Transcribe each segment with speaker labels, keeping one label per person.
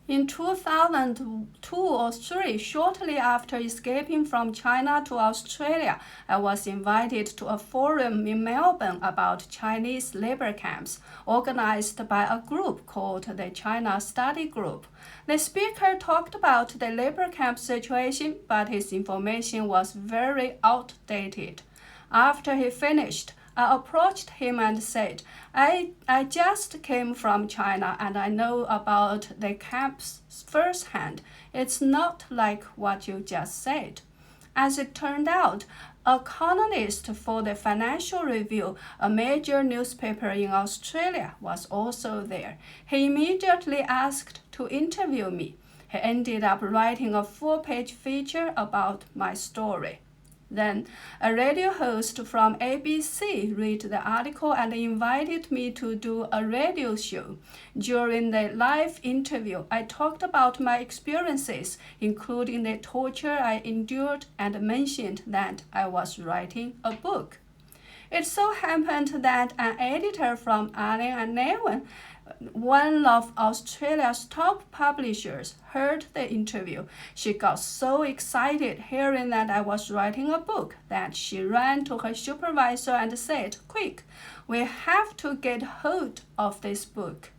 Speaker 1: In 2002 or 3, shortly after escaping from China to Australia, I was invited to a forum in Melbourne about Chinese labor camps, organized by a group called the China Study Group. The speaker talked about the labor camp situation, but his information was very outdated. After he finished, I approached him and said, I just came from China and I know about the camps firsthand. It's not like what you just said. As it turned out, a columnist for the Financial Review, a major newspaper in Australia, was also there. He immediately asked to interview me. He ended up writing a 4-page feature about my story. Then, a radio host from ABC read the article and invited me to do a radio show. During the live interview, I talked about my experiences, including the torture I endured, and mentioned that I was writing a book. It so happened that an editor from Allen & Neven, one of Australia's top publishers, heard the interview. She got so excited hearing that I was writing a book that she ran to her supervisor and said, "Quick, we have to get hold of this book."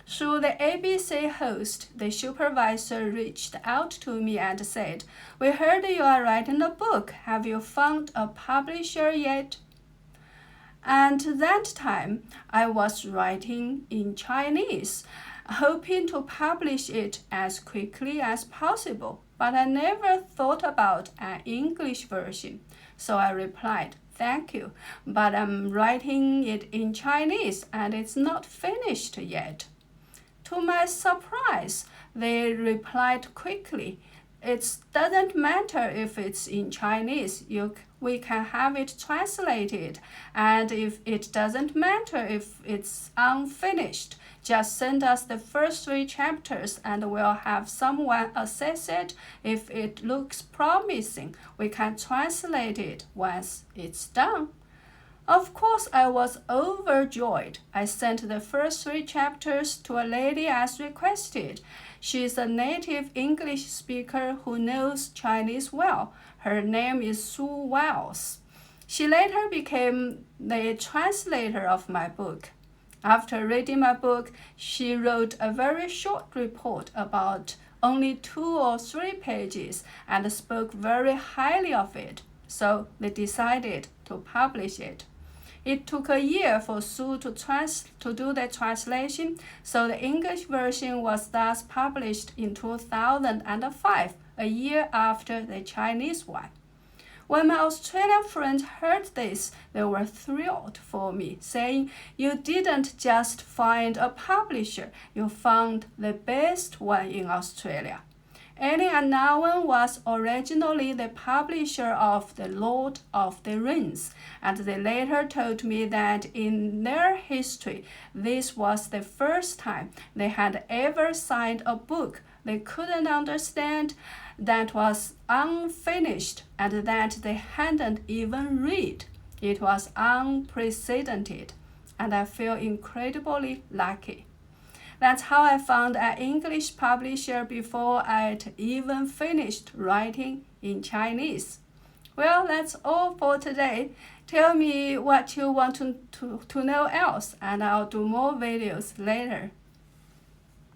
Speaker 1: Through the ABC host, the supervisor reached out to me and said, "We heard you are writing a book. Have you found a publisher yet?" And that time, I was writing in Chinese, hoping to publish it as quickly as possible, but I never thought about an English version. So I replied, "Thank you, but I'm writing it in Chinese and it's not finished yet." To my surprise, they replied quickly, "It doesn't matter if it's in Chinese. We can have it translated, and if it doesn't matter if it's unfinished, just send us the first 3 chapters and we'll have someone assess it. If it looks promising, we can translate it once it's done." Of course, I was overjoyed. I sent the first 3 chapters to a lady as requested. She's a native English speaker who knows Chinese well. Her name is Sue Wells. She later became the translator of my book. After reading my book, she wrote a very short report about only 2 or 3 pages and spoke very highly of it. So they decided to publish it. It took a year for Sue to do the translation, so the English version was thus published in 2005, a year after the Chinese one. When my Australian friends heard this, they were thrilled for me, saying, "You didn't just find a publisher, you found the best one in Australia." Allen & Neven was originally the publisher of The Lord of the Rings, and they later told me that in their history, this was the first time they had ever signed a book they couldn't understand, that was unfinished, and that they hadn't even read. It was unprecedented, and I feel incredibly lucky. That's how I found an English publisher before I'd even finished writing in Chinese. Well, that's all for today. Tell me what you want to know else, and I'll do more videos later.